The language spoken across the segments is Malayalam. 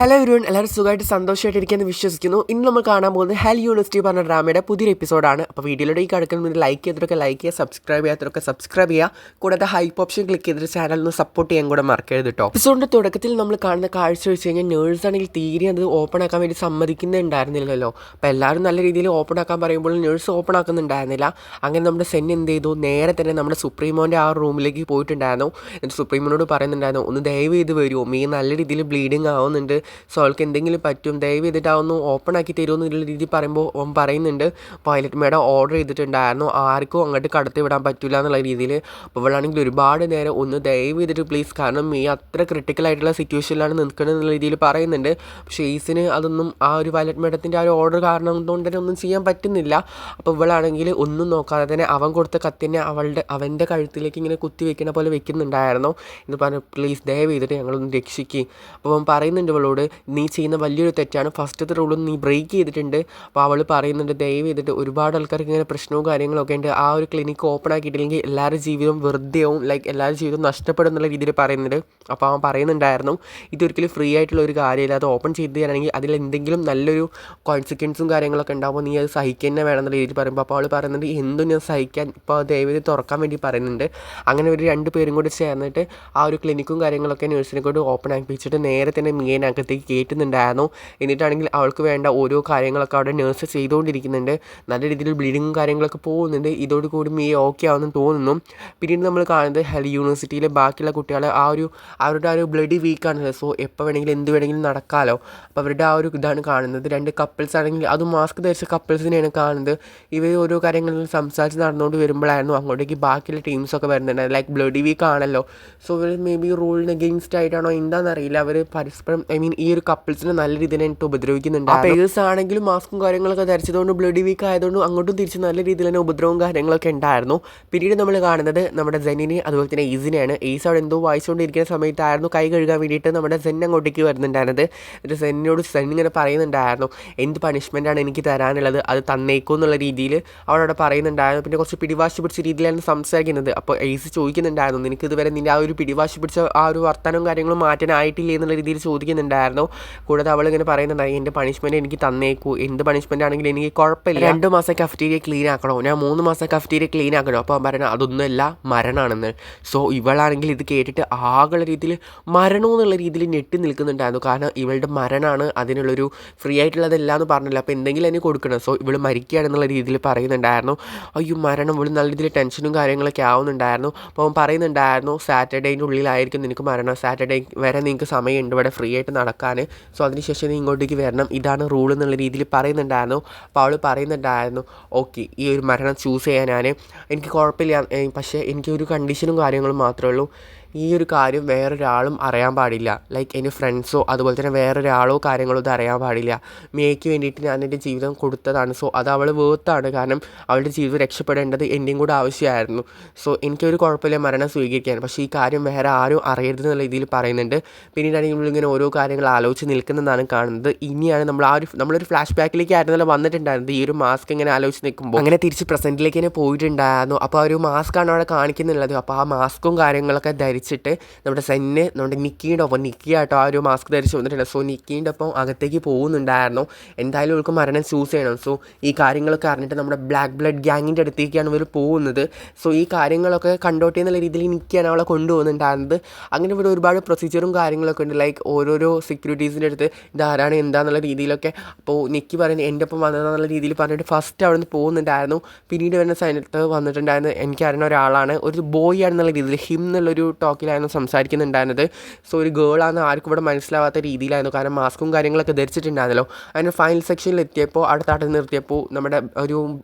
ഹലോ എവരിവൺ, എല്ലാവരും സുഖമായിട്ട് സന്തോഷമായിട്ടിരിക്കുമെന്ന് വിശ്വസിക്കുന്നു. ഇന്ന് നമ്മൾ കാണാൻ പോകുന്നത് ഹെൽ യൂണിവേഴ്സിറ്റി പറഞ്ഞ ഡ്രാമയുടെ പുതിയൊരു എപ്പിസോഡാണ്. അപ്പോൾ വീഡിയോയിലൂടെ ഈ കിടക്കുന്ന ലൈക്ക് ചെയ്തിട്ടൊക്കെ ലൈക്ക് ചെയ്യുക, സബ്സ്ക്രൈബ് ചെയ്യാത്തവരൊക്കെ സബ്സ്ക്രൈബ് ചെയ്യുക. കൂടാതെ ഹൈപ്പ് ഓപ്ഷൻ ക്ലിക്ക് ചെയ്തിട്ട് ചാനലിന് സപ്പോർട്ട് ചെയ്യാൻ കൂടെ മറക്കരുത് കേട്ടോ. എപ്പിസോഡിൻ്റെ തുടക്കത്തിൽ നമ്മൾ കാണുന്ന കാഴ്ച വെച്ച് കഴിഞ്ഞാൽ നേഴ്സ് ആണെങ്കിൽ തീരെ അത് ഓപ്പൺ ആക്കാൻ വേണ്ടി സമ്മതിക്കുന്നുണ്ടായിരുന്നില്ലല്ലോ. അപ്പോൾ എല്ലാവരും നല്ല രീതിയിൽ ഓപ്പൺ ആക്കാൻ പറയുമ്പോൾ നേഴ്സ് ഓപ്പൺ ആക്കുന്നുണ്ടായിരുന്നില്ല. അങ്ങനെ നമ്മുടെ സെൻ എന്ത് ചെയ്തു, നേരെ തന്നെ നമ്മുടെ സുപ്രീമോൻ്റെ ആ റൂമിലേക്ക് പോയിട്ടുണ്ടായിരുന്നു. എന്നിട്ട് സുപ്രീമോനോട് പറയുന്നുണ്ടായിരുന്നു, ഒന്ന് ദയവ് ചെയ്ത് വരുമോ, മീ നല്ല രീതിയിൽ ബ്ലീഡിങ് ആവുന്നുണ്ട്, സോ അവൾക്ക് എന്തെങ്കിലും പറ്റും, ദയവ് ചെയ്തിട്ട് അതൊന്ന് ഓപ്പൺ ആക്കി തരുമോ എന്നുള്ള രീതിയിൽ പറയുമ്പോൾ അവൻ പറയുന്നുണ്ട്, പൈലറ്റ് മേഡം ഓർഡർ ചെയ്തിട്ടുണ്ടായിരുന്നു, ആർക്കും അങ്ങോട്ട് കടത്തി വിടാൻ പറ്റില്ല എന്നുള്ള രീതിയിൽ. അപ്പോൾ ഇവളാണെങ്കിൽ ഒരുപാട് നേരം ഒന്ന് ദയവ് ചെയ്തിട്ട് പ്ലീസ്, കാരണം ഈ അത്ര ക്രിട്ടിക്കലായിട്ടുള്ള സിറ്റുവേഷനിലാണ് നിൽക്കുന്നത് എന്നുള്ള രീതിയിൽ പറയുന്നുണ്ട്. പക്ഷേ ഈസിന് അതൊന്നും ആ ഒരു പൈലറ്റ് മേഡത്തിൻ്റെ ആ ഒരു ഓർഡർ കാരണം കൊണ്ട് തന്നെ ഒന്നും ചെയ്യാൻ പറ്റുന്നില്ല. അപ്പോൾ ഇവളാണെങ്കിൽ ഒന്നും നോക്കാതെ തന്നെ അവൻ കൊടുത്ത കത്തിനെ അവൻ്റെ കഴുത്തിലേക്ക് ഇങ്ങനെ കുത്തി വെക്കുന്ന പോലെ വെക്കുന്നുണ്ടായിരുന്നു. എന്ന് പറഞ്ഞു, പ്ലീസ് ദയവ് ചെയ്തിട്ട് ഞങ്ങളൊന്ന് രക്ഷിക്കുക. അപ്പോൾ അവൻ പറയുന്നുണ്ട് ഇവളോട്, നീ ചെയ്യുന്ന വലിയൊരു തെറ്റാണ്, ഫസ്റ്റത്തെ റൂളും നീ ബ്രേക്ക് ചെയ്തിട്ടുണ്ട്. അപ്പോൾ അവൾ പറയുന്നുണ്ട്, ദയവ് ചെയ്തിട്ട് ഒരുപാട് ആൾക്കാർക്ക് ഇങ്ങനെ പ്രശ്നവും കാര്യങ്ങളൊക്കെ ഉണ്ട്, ആ ഒരു ക്ലിനിക്ക് ഓപ്പൺ ആക്കിയിട്ടില്ലെങ്കിൽ എല്ലാവരുടെ ജീവിതവും വെറുതെയാവും, ലൈക്ക് എല്ലാവരുടെ ജീവിതവും നഷ്ടപ്പെടും എന്നുള്ള രീതിയിൽ പറയുന്നുണ്ട്. അപ്പോൾ അവൻ പറയുന്നുണ്ടായിരുന്നു, ഇതൊരിക്കലും ഫ്രീ ആയിട്ടുള്ള ഒരു കാര്യമില്ല, അത് ഓപ്പൺ ചെയ്ത് തരാണെങ്കിൽ അതിലെന്തെങ്കിലും നല്ലൊരു കോൺസിക്വൻസും കാര്യങ്ങളൊക്കെ ഉണ്ടാകുമ്പോൾ നീ അത് സഹിക്കുക തന്നെ വേണം എന്നുള്ള രീതിയിൽ പറയുമ്പോൾ അപ്പോൾ അവൾ പറയുന്നുണ്ട്, എന്തും ഞാൻ സഹിക്കാൻ, ഇപ്പോൾ ദയവേദി തുറക്കാൻ വേണ്ടി പറയുന്നുണ്ട്. അങ്ങനെ ഒരു രണ്ട് പേരും കൂടി ചേർന്നിട്ട് ആ ഒരു ക്ലിനിക്കും കാര്യങ്ങളൊക്കെ നഴ്സിനെ കൊണ്ട് ഓപ്പൺ ആക്കിപ്പിച്ചിട്ട് നേരെ തന്നെ മീനകത്തേക്ക് കയറ്റുന്നുണ്ടായിരുന്നു. എന്നിട്ടാണെങ്കിൽ അവൾക്ക് വേണ്ട ഓരോ കാര്യങ്ങളൊക്കെ അവിടെ നേഴ്സ് ചെയ്തുകൊണ്ടിരിക്കുന്നുണ്ട്. നല്ല രീതിയിൽ ബ്ലീഡിങ്ങും കാര്യങ്ങളൊക്കെ പോകുന്നുണ്ട്. ഇതോടുകൂടി മീ ഓക്കെ ആവുമെന്ന് തോന്നുന്നു. പിന്നീട് നമ്മൾ കാണുന്നത് ഹെൽ യൂണിവേഴ്സിറ്റിയിലെ ബാക്കിയുള്ള കുട്ടികൾ അവരുടെ ആ ഒരു ബ്ലഡി വീക്കാണല്ലോ, സോ എപ്പോൾ വേണമെങ്കിലും എന്ത് വേണമെങ്കിലും നടക്കാമല്ലോ. അപ്പോൾ അവരുടെ ആ ഒരു ഇതാണ് കാണുന്നത്. രണ്ട് കപ്പിൾസ് ആണെങ്കിൽ അത് മാസ്ക് ധരിച്ച കപ്പിൾസിനെയാണ് കാണുന്നത്. ഇവർ ഓരോ കാര്യങ്ങളിൽ സംസാരിച്ച് നടന്നുകൊണ്ട് വരുമ്പോഴായിരുന്നു അങ്ങോട്ടേക്ക് ബാക്കിയുള്ള ടീംസൊക്കെ വരുന്നുണ്ട്. ലൈക്ക് ബ്ലഡി വീക്ക് ആണല്ലോ, സോ ഇവർ മേ ബി റൂളിന് അഗെയിൻസ്റ്റ് ആയിട്ടാണോ എന്താണെന്നറിയില്ല, അവർ പരസ്പരം ഈ ഒരു കപ്പിൾസിനെ നല്ല രീതിയിൽ എനിക്ക് ഉപദ്രവിക്കുന്നുണ്ട്. പേഴ്സ് ആണെങ്കിലും മാസ്കും കാര്യങ്ങളൊക്കെ ധരിച്ചതുകൊണ്ട് ബ്ലഡി വീക്ക് ആയതുകൊണ്ട് അങ്ങോട്ടും തിരിച്ച് നല്ല രീതിയിൽ തന്നെ ഉപദ്രവവും കാര്യങ്ങളൊക്കെ ഉണ്ടായിരുന്നു. പിന്നീട് നമ്മൾ കാണുന്നത് നമ്മുടെ സെന്നിനെ അതുപോലെ തന്നെ ഈസിനെയാണ്. ഈസ് അവിടെ എന്തോ വായിച്ചുകൊണ്ടിരിക്കുന്ന സമയത്തായിരുന്നു കൈ കഴുകാൻ വേണ്ടിയിട്ട് നമ്മുടെ സെൻ അങ്ങോട്ടേക്ക് വരുന്നുണ്ടായിരുന്നത്. എന്നിട്ട് സെന്നിനോട് സെൻ ഇങ്ങനെ പറയുന്നുണ്ടായിരുന്നു, എന്ത് പണിഷ്മെൻറ്റാണ് എനിക്ക് തരാനുള്ളത്, അത് തന്നേക്കോ എന്നുള്ള രീതിയിൽ അവളവിടെ പറയുന്നുണ്ടായിരുന്നു. പിന്നെ കുറച്ച് പിടിവാശി പിടിച്ച രീതിയിലാണ് സംസാരിക്കുന്നത്. അപ്പോൾ ഈസ് ചോദിക്കുന്നുണ്ടായിരുന്നു, നിനക്ക് ഇതുവരെ നിൻ്റെ ആ ഒരു പിടിവാശി പിടിച്ച ആ ഒരു വർത്തനവും കാര്യങ്ങളും മാറ്റാനായിട്ടില്ലേ എന്നുള്ള രീതിയിൽ ചോദിക്കുന്നുണ്ടായിരുന്നു. കൂടാതെ അവളിങ്ങനെ പറയുന്നുണ്ടായി, എൻ്റെ പണിഷ്മെൻറ്റ് എനിക്ക് തന്നേക്കൂ, എന്ത് പണിഷ്മെൻ്റ് ആണെങ്കിലും എനിക്ക് കുഴപ്പമില്ല, 2 മാസം കഫറ്റീരിയ ക്ലീൻ ആക്കണോ, ഞാൻ 3 മാസം കഫറ്റീരിയ ക്ലീൻ ആക്കണോ. അപ്പോൾ അവൻ പറയുന്നത് അതൊന്നുമല്ല, മരണമാണെന്ന്. സോ ഇവളാണെങ്കിൽ ഇത് കേട്ടിട്ട് ആകുള്ള രീതിയിൽ മരണമെന്നുള്ള രീതിയിൽ ഞെട്ടി നിൽക്കുന്നുണ്ടായിരുന്നു. കാരണം ഇവളുടെ മരണമാണ്, അതിനുള്ളൊരു ഫ്രീ ആയിട്ടുള്ളതല്ല എന്ന് പറഞ്ഞില്ല, അപ്പോൾ എന്തെങ്കിലും അതിന് കൊടുക്കണം. സോ ഇവൾ മരിക്കുകയാണെന്നുള്ള രീതിയിൽ പറയുന്നുണ്ടായിരുന്നു. അയ്യോ മരണം, ഇവൾ നല്ല രീതിയിൽ ടെൻഷനും കാര്യങ്ങളൊക്കെ ആവുന്നുണ്ടായിരുന്നു. അപ്പോൾ അവൻ പറയുന്നുണ്ടായിരുന്നു, സാറ്റർഡേൻ്റെ ഉള്ളിലായിരിക്കും നിനക്ക് മരണം, സാറ്റർഡേ വരെ നിങ്ങൾക്ക് സമയമുണ്ട് ഇവിടെ ഫ്രീ ആയിട്ട് നടക്കാൻ, സോ അതിനുശേഷം നീ ഇങ്ങോട്ടേക്ക് വരണം, ഇതാണ് റൂൾ എന്നുള്ള രീതിയിൽ പറയുന്നുണ്ടായിരുന്നു. അപ്പോൾ അവൾ പറയുന്നുണ്ടായിരുന്നു, ഓക്കെ ഈ ഒരു മരണം ചൂസ് ചെയ്യാൻ എനിക്ക് കുഴപ്പമില്ല, പക്ഷേ എനിക്കൊരു കണ്ടീഷനും കാര്യങ്ങളും മാത്രമേ ഉള്ളൂ, ഈ ഒരു കാര്യം വേറൊരാളും അറിയാൻ പാടില്ല, ലൈക്ക് എൻ്റെ ഫ്രണ്ട്സോ അതുപോലെ തന്നെ വേറൊരാളോ കാര്യങ്ങളോ ഇത് അറിയാൻ പാടില്ല. മേയ്ക്ക് വേണ്ടിയിട്ട് ഞാൻ എൻ്റെ ജീവിതം കൊടുത്തതാണ്, സോ അത് അവൾ വേർത്താണ്, കാരണം അവളുടെ ജീവിതം രക്ഷപ്പെടേണ്ടത് എൻ്റെയും കൂടെ ആവശ്യമായിരുന്നു. സോ എനിക്കൊരു കുഴപ്പമില്ല മരണം സ്വീകരിക്കാൻ, പക്ഷേ ഈ കാര്യം വേറെ ആരും അറിയരുത് എന്നുള്ള രീതിയിൽ പറയുന്നുണ്ട്. പിന്നീടാണെങ്കിൽ നമ്മളിങ്ങനെ ഓരോ കാര്യങ്ങൾ ആലോചിച്ച് നിൽക്കുന്നതാണ് കാണുന്നത്. ഇനിയാണ് നമ്മളൊരു ഫ്ലാഷ് ബാക്കിലേക്ക് ആയിരുന്നല്ലോ വന്നിട്ടുണ്ടായിരുന്നത്, ഈ ഒരു മാസ്ക് ഇങ്ങനെ ആലോചിച്ച് നിൽക്കുമ്പോൾ അങ്ങനെ തിരിച്ച് പ്രസൻറ്റിലേക്ക് തന്നെ പോയിട്ടുണ്ടായിരുന്നു. അപ്പോൾ ആ ഒരു മാസ്കാണ് അവിടെ കാണിക്കുന്നുള്ളത്. അപ്പോൾ ആ മാസ്കും കാര്യങ്ങളൊക്കെ ധരിച്ചിട്ട് നമ്മുടെ സെന്നെ നമ്മുടെ നിക്കിയുടെ ഒപ്പം, നിക്കിയാട്ടോ ആ ഒരു മാസ്ക് ധരിച്ച് വന്നിട്ടുണ്ട്. സോ നിക്കീൻ്റെ ഒപ്പം അകത്തേക്ക് പോകുന്നുണ്ടായിരുന്നു. എന്തായാലും അവൾക്ക് മരണം ചൂസ് ചെയ്യണം. സോ ഈ കാര്യങ്ങളൊക്കെ അറിഞ്ഞിട്ട് നമ്മുടെ ബ്ലാക്ക് ബ്ലഡ് ഗ്യാങ്ങിൻ്റെ അടുത്തേക്കാണ് ഇവർ പോകുന്നത്. സോ ഈ കാര്യങ്ങളൊക്കെ കണ്ടോട്ടെ എന്നുള്ള രീതിയിൽ നിക്കിയാണ് അവളെ കൊണ്ടുപോകുന്നുണ്ടായിരുന്നത്. അങ്ങനെ ഇവിടെ ഒരുപാട് പ്രൊസീജിയറും കാര്യങ്ങളൊക്കെ ഉണ്ട്, ലൈക്ക് ഓരോരോ സെക്യൂരിറ്റീസിൻ്റെ അടുത്ത് ഇതാരാണ് എന്താണെന്നുള്ള രീതിയിലൊക്കെ. അപ്പോൾ നിക്കി പറയുന്നത് എൻ്റെ ഒപ്പം വന്നതെന്നുള്ള രീതിയിൽ പറഞ്ഞിട്ട് ഫസ്റ്റ് അവിടെ നിന്ന് പോകുന്നുണ്ടായിരുന്നു. പിന്നീട് വരുന്ന സമയത്ത് വന്നിട്ടുണ്ടായിരുന്നു, എനിക്കറിയുന്ന ഒരാളാണ്, ഒരു ബോയ് ആണെന്നുള്ള രീതിയിൽ ഹിം എന്നുള്ളൊരു ടോക്കിലായിരുന്നു സംസാരിക്കുന്നുണ്ടായിരുന്നത്. സോ ഒരു ഗേളാണെന്ന് ആർക്കും ഇവിടെ മനസ്സിലാവാത്ത രീതിയിലായിരുന്നു, കാരണം മാസ്കും കാര്യങ്ങളൊക്കെ ധരിച്ചിട്ടുണ്ടായിരുന്നല്ലോ. അതിന് ഫൈനൽ സെക്ഷനിൽ എത്തിയപ്പോൾ അടുത്താട്ട് നിർത്തിയപ്പോൾ നമ്മുടെ ഒരു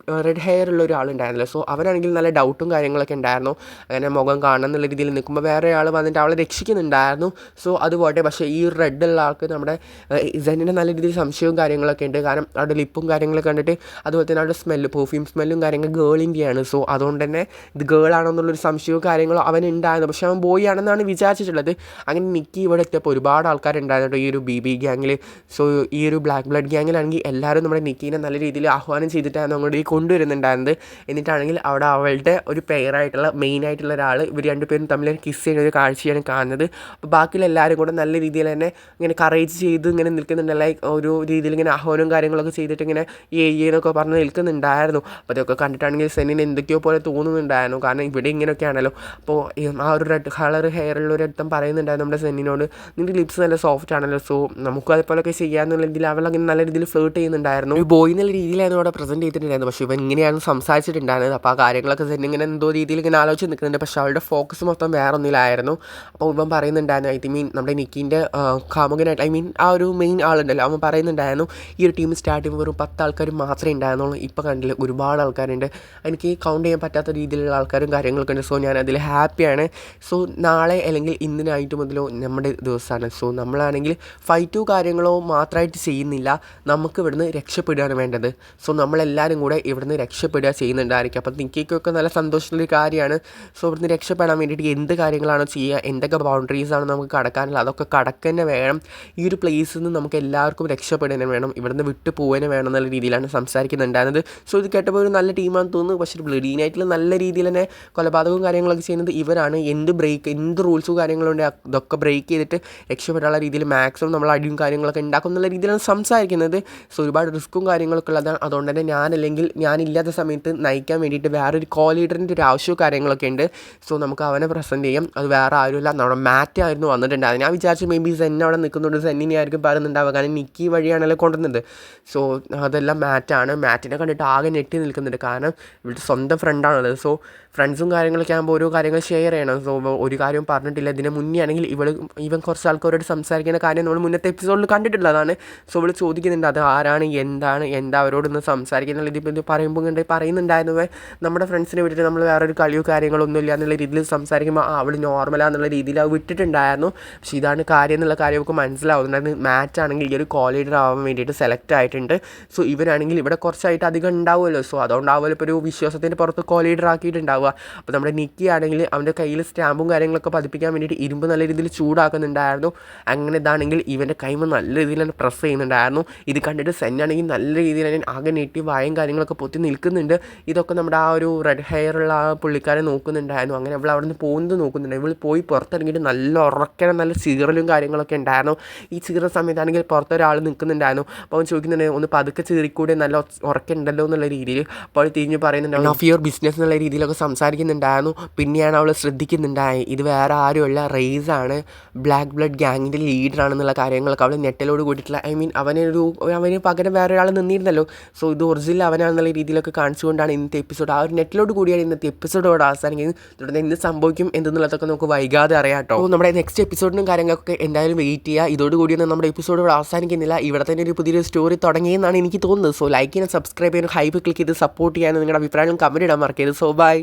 റെഡ് ഹെയർ ഉള്ള ഒരാളുണ്ടായിരുന്നല്ലോ, സോ അവനാണെങ്കിൽ നല്ല ഡൗട്ടും കാര്യങ്ങളൊക്കെ ഉണ്ടായിരുന്നു. അങ്ങനെ മുഖം കാണണം എന്നുള്ള രീതിയിൽ നിൽക്കുമ്പോൾ വേറെ ആൾ വന്നിട്ട് അവളെ രക്ഷിക്കുന്നുണ്ടായിരുന്നു. സോ അത് പോട്ടെ, പക്ഷേ ഈ റെഡ് ഉള്ള ആൾക്ക് നമ്മുടെ സെന്നിൻ്റെ നല്ല രീതിയിൽ സംശയവും കാര്യങ്ങളൊക്കെ ഉണ്ട്, കാരണം അവരുടെ ലിപ്പും കാര്യങ്ങളൊക്കെ കണ്ടിട്ട്, അതുപോലെ തന്നെ അവരുടെ സ്മെല്ല് പെർഫ്യൂം സ്മെല്ലും കാര്യങ്ങൾ ഗേളിൻ്റെയാണ്. സോ അതുകൊണ്ട് തന്നെ ഇത് ഗേളാണോ എന്നുള്ളൊരു സംശയവും കാര്യങ്ങളോ അവനുണ്ടായിരുന്നു. പക്ഷേ അവൻ ബോയ് ബോയ് ആണെന്നാണ് വിചാരിച്ചിട്ടുള്ളത്. അങ്ങനെ നിക്കി ഇവിടെ എത്തിയപ്പോൾ ഒരുപാട് ആൾക്കാരുണ്ടായിരുന്നു ഈ ഒരു BB ഗ്യാങ്ങിൽ. സോ ഈ ഒരു ബ്ലാക്ക് ബ്ലഡ് ഗ്യാങ്ങിലാണെങ്കിൽ എല്ലാവരും നമ്മുടെ നിക്കീനെ നല്ല രീതിയിൽ ആഹ്വാനം ചെയ്തിട്ടാണ് അങ്ങോട്ട് കൊണ്ടുവരുന്നുണ്ടായിരുന്നത്. എന്നിട്ടാണെങ്കിൽ അവിടെ അവളുടെ ഒരു പെയറായിട്ടുള്ള മെയിനായിട്ടുള്ള ഒരാൾ ഇവർ രണ്ടുപേരും തമ്മിൽ കിസ് ചെയ്യുന്ന ഒരു കാഴ്ചയാണ് കാണുന്നത്. അപ്പോൾ ബാക്കിയുള്ള എല്ലാവരും കൂടെ നല്ല രീതിയിൽ തന്നെ ഇങ്ങനെ കറേജ് ചെയ്ത് ഇങ്ങനെ നിൽക്കുന്നുണ്ട്. ലൈക്ക് ഒരു രീതിയിൽ ഇങ്ങനെ ആഹ്വാനവും കാര്യങ്ങളൊക്കെ ചെയ്തിട്ട് ഇങ്ങനെ എന്നൊക്കെ പറഞ്ഞ് നിൽക്കുന്നുണ്ടായിരുന്നു. അപ്പോൾ അതൊക്കെ കണ്ടിട്ടാണെങ്കിൽ സെന്നിന് എന്തൊക്കെയോ പോലെ തോന്നുന്നുണ്ടായിരുന്നു. കാരണം ഇവിടെ ഇങ്ങനെയൊക്കെയാണല്ലോ. അപ്പോൾ ആ ഒരു റെഡ് കളർ ഹെയറുള്ള ഒരു അടുത്തം പറയുന്നുണ്ടായിരുന്നു നമ്മുടെ സെന്നിനോട്, നിൻ്റെ ലിപ്സ് നല്ല സോഫ്റ്റ് ആണല്ലോ, സോ നമുക്കും അതുപോലെയൊക്കെ ചെയ്യാമെന്നുള്ള രീതിയിൽ അവൾ അങ്ങനെ നല്ല രീതിയിൽ ഫ്ലേർട്ട് ചെയ്യുന്നുണ്ടായിരുന്നു. ഒരു ബോയ് എന്നുള്ള രീതിയിലായിരുന്നു അവിടെ പ്രസൻറ്റ് ചെയ്തിട്ടുണ്ടായിരുന്നു. പക്ഷേ ഇവൻ ഇങ്ങനെയാണ് സംസാരിച്ചിട്ടുണ്ടായിരുന്നത്. അപ്പോൾ ആ കാര്യങ്ങളൊക്കെ സെന്നി ഇങ്ങനെ എന്തോ രീതിയിൽ ഇങ്ങനെ ആലോചിച്ച് നിൽക്കുന്നുണ്ട്. പക്ഷേ അവളുടെ ഫോക്കസ് മൊത്തം വേറെ ഒന്നിലായിരുന്നു. അപ്പോൾ ഇവൻ പറയുന്നുണ്ടായിരുന്നു, നമ്മുടെ നിക്കീൻ്റെ കാമുകനായിട്ട് ആ ഒരു മെയിൻ ആളുണ്ടല്ലോ, അവൻ പറയുന്നുണ്ടായിരുന്നു ഈ ഒരു ടീം സ്റ്റാർട്ട് ചെയ്യുമ്പോൾ വെറും 10 ആൾക്കാർ മാത്രമേ ഉണ്ടായിരുന്നുള്ളൂ. ഇപ്പോൾ കണ്ടില്ല ഒരുപാട് ആൾക്കാരുണ്ട്, എനിക്ക് കൗണ്ട് ചെയ്യാൻ പറ്റാത്ത രീതിയിലുള്ള ആൾക്കാരും കാര്യങ്ങളൊക്കെ ഉണ്ട്. സോ ഞാനതിൽ ഹാപ്പിയാണ്. സോ നാളെ അല്ലെങ്കിൽ ഇന്ന് നൈറ്റ് മുതലോ നമ്മുടെ ദിവസമാണ്. സോ നമ്മളാണെങ്കിൽ ഫൈറ്റോ കാര്യങ്ങളോ മാത്രമായിട്ട് ചെയ്യുന്നില്ല, നമുക്ക് ഇവിടുന്ന് രക്ഷപ്പെടുകയാണ് വേണ്ടത്. സോ നമ്മളെല്ലാവരും കൂടെ ഇവിടുന്ന് രക്ഷപ്പെടുക ചെയ്യുന്നുണ്ടായിരിക്കും. അപ്പം നിക്കിക്കൊക്കെ നല്ല സന്തോഷമുള്ളൊരു കാര്യമാണ്. സോ ഇവിടുന്ന് രക്ഷപ്പെടാൻ വേണ്ടിയിട്ട് എന്ത് കാര്യങ്ങളാണോ ചെയ്യുക, എന്തൊക്കെ ബൗണ്ടറീസാണ് നമുക്ക് കടക്കാനുള്ളത്, അതൊക്കെ കടക്കന്നെ വേണം. ഈ ഒരു പ്ലേസിൽ നിന്ന് നമുക്ക് എല്ലാവർക്കും രക്ഷപ്പെടാനും വേണം, ഇവിടുന്ന് വിട്ടു പോകാനും വേണം എന്നുള്ള രീതിയിലാണ് സംസാരിക്കുന്നുണ്ടായിരുന്നത്. സോ ഇത് കേട്ടപ്പോൾ ഒരു നല്ല ടീമാണെന്ന് തോന്നുന്നു. പക്ഷേ ബ്ലഡി നൈറ്റിൽ നല്ല രീതിയിൽ തന്നെ കൊലപാതകവും കാര്യങ്ങളൊക്കെ ചെയ്യുന്നത് ഇവരാണ്. എന്ത് റൂൾസും കാര്യങ്ങളുണ്ട് അതൊക്കെ ബ്രേക്ക് ചെയ്തിട്ട് രക്ഷപ്പെടാനുള്ള രീതിയിൽ മാക്സിമം നമ്മൾ അടിയും കാര്യങ്ങളൊക്കെ ഉണ്ടാക്കും എന്നുള്ള രീതിയിലാണ് സംസാരിക്കുന്നത്. സോ ഒരുപാട് റിസ്ക്കും കാര്യങ്ങളൊക്കെ ഉള്ളതാണ്. അതുകൊണ്ട് തന്നെ ഞാനില്ലാത്ത സമയത്ത് നയിക്കാൻ വേണ്ടിയിട്ട് വേറൊരു കോ ലീഡറിൻ്റെ ഒരു ആവശ്യവും കാര്യങ്ങളൊക്കെ ഉണ്ട്. സോ നമുക്ക് അവനെ പ്രസൻറ്റ് ചെയ്യാം. അത് വേറെ ആരുമില്ല, നമ്മുടെ മാറ്റ് ആയിരുന്നു വന്നിട്ടുണ്ടായിരുന്നു. ഞാൻ വിചാരിച്ചു മേ ബി സെൻ അവിടെ നിൽക്കുന്നുണ്ട്, സെന്നിനെ ആയിരിക്കും പറയുന്നുണ്ടാവുക, കാരണം നിക്കി വഴിയാണല്ലോ കൊണ്ടുവന്നത്. സോ അതെല്ലാം മാറ്റിനെ കണ്ടിട്ട് ആകെ ഞെട്ടി നിൽക്കുന്നുണ്ട്. കാരണം ഇവിടുത്തെ സ്വന്തം ഫ്രണ്ടാണുള്ളത്. സോ ഫ്രണ്ട്സും കാര്യങ്ങളൊക്കെ ആകുമ്പോൾ ഓരോ കാര്യങ്ങൾ ഷെയർ ചെയ്യണം. സോ ഒരു കാര്യവും പറഞ്ഞിട്ടില്ല. ഇതിന് മുന്നേ ആണെങ്കിൽ ഇവൻ കുറച്ച് ആൾക്കാരോട് സംസാരിക്കുന്ന കാര്യം നമ്മൾ മുന്നത്തെ എപ്പിസോഡിൽ കണ്ടിട്ടുള്ളതാണ്. സോ ഇവൾ ചോദിക്കുന്നുണ്ട് അത് ആരാണ്, എന്താ അവരോടൊന്ന് സംസാരിക്കുന്നുള്ള രീതിയിൽ പറയുമ്പോൾ പറയുന്നുണ്ടായിരുന്നു നമ്മുടെ ഫ്രണ്ട്സിനെ വിട്ടിട്ട് നമ്മൾ വേറൊരു കളിയോ കാര്യങ്ങളൊന്നും ഇല്ല എന്നുള്ള രീതിയിൽ സംസാരിക്കുമ്പോൾ അവൾ നോർമലാന്നുള്ള രീതിയിൽ അത് വിട്ടിട്ടുണ്ടായിരുന്നു. പക്ഷേ ഇതാണ് കാര്യം എന്നുള്ള കാര്യം നമുക്ക് മനസ്സിലാവുന്നുണ്ടായിരുന്നു. മാച്ചാണെങ്കിൽ ഈ ഒരു കോ ലീഡർ ആവാൻ വേണ്ടിയിട്ട് സെലക്ട് ആയിട്ടുണ്ട്. സോ ഇവനാണെങ്കിൽ ഇവിടെ കുറച്ചായിട്ട് അധികം ഉണ്ടാവുമല്ലോ. സോ അതുകൊണ്ടാവുമല്ലോ ഇപ്പോൾ ഒരു വിശ്വാസത്തിൻ്റെ പുറത്ത് കോ ലീഡർ ആക്കിയിട്ടുണ്ടാവുക. അപ്പോൾ നമ്മുടെ നിക്കി ആണെങ്കിൽ അവൻ്റെ കയ്യിൽ സ്റ്റാമ്പും കാര്യങ്ങളൊക്കെ പതിപ്പിക്കാൻ വേണ്ടിയിട്ട് ഇരുമ്പ് നല്ല രീതിയിൽ ചൂടാക്കുന്നുണ്ടായിരുന്നു. അങ്ങനെ ഇതാണെങ്കിൽ ഇവൻ്റെ കൈമ നല്ല രീതിയിൽ തന്നെ പ്രസ് ചെയ്യുന്നുണ്ടായിരുന്നു. ഇത് കണ്ടിട്ട് സെന്നാണെങ്കിൽ നല്ല രീതിയിൽ തന്നെ ആകെ നെറ്റി വായും കാര്യങ്ങളൊക്കെ പൊത്തി നിൽക്കുന്നുണ്ട്. ഇതൊക്കെ നമ്മുടെ ആ ഒരു റെഡ് ഹെയറുള്ള ആ പുള്ളിക്കാരെ നോക്കുന്നുണ്ടായിരുന്നു. അങ്ങനെ അവൾ അവിടെ നിന്ന് പോകുന്നത് നോക്കുന്നുണ്ട്. ഇവൾ പോയി പുറത്തിറങ്ങിയിട്ട് നല്ല ഉറക്കണ നല്ല ചീറലും കാര്യങ്ങളൊക്കെ ഉണ്ടായിരുന്നു. ഈ ചീറുന്ന സമയത്താണെങ്കിൽ പുറത്തൊരാൾ നിൽക്കുന്നുണ്ടായിരുന്നു. അപ്പോൾ അവൻ ചോദിക്കുന്നുണ്ട് ഒന്ന് പതുക്കെ ചീറിക്കൂടെ, നല്ല ഉറക്കുണ്ടല്ലോ എന്നുള്ള രീതിയിൽ. അപ്പോൾ അവൾ തിരിഞ്ഞ് പറയുന്നുണ്ടായിരുന്നു ഓഫ് യുവർ ബിസിനസ് എന്നുള്ള രീതിയിലൊക്കെ സംസാരിക്കുന്നുണ്ടായിരുന്നു. പിന്നെയാണ് അവൾ ശ്രദ്ധിക്കുന്നുണ്ടായി ഇത് വേറെ ആരുമല്ല, റെയ്സാണ്, ബ്ലാക്ക് ബ്ലഡ് ഗ്യാങ്ങിൻ്റെ ലീഡറാണെന്നുള്ള കാര്യങ്ങളൊക്കെ അവൾ നെറ്റലോട് കൂടിയിട്ടുള്ള അവന് പകരം വേറെ ഒരാൾ നിന്നിരുന്നല്ലോ. സോ ഇത് ഒറിജിനൽ അവനാണെന്നുള്ള രീതിയിലൊക്കെ കാണിച്ചുകൊണ്ടാണ് ഇന്നത്തെ എപ്പിസോഡ്. ആ ഒരു നെറ്റിലോട് കൂടിയാണ് ഇന്നത്തെ എപ്പിസോഡോട് അവസാനിക്കുന്നത്. തുടർന്ന് എന്ത് സംഭവിക്കും എന്തെന്നുള്ളതൊക്കെ നമുക്ക് വൈകാതെ അറിയാം കേട്ടോ. നമ്മുടെ നെക്സ്റ്റ് എപ്പിസോഡിനും കാര്യങ്ങളൊക്കെ എന്തായാലും വെയിറ്റ് ചെയ്യുക. ഇതോടുകൂടിയൊന്നും നമ്മുടെ എപ്പിസോഡ് അവസാനിക്കുന്നില്ല. ഇവിടെ തന്നെ ഒരു പുതിയൊരു സ്റ്റോറി തുടങ്ങിയെന്നാണ് എനിക്ക് തോന്നുന്നത്. സോ ലൈക്ക് ചെയ്യാൻ, സബ്സ്ക്രൈബ് ചെയ്യാൻ, ഹൈപ്പ് ക്ലിക്ക് ചെയ്ത് സപ്പോർട്ട് ചെയ്യാൻ, നിങ്ങളുടെ അഭിപ്രായങ്ങളും കമൻറ്റ് ഇടാൻ മറക്കരുത്. So by.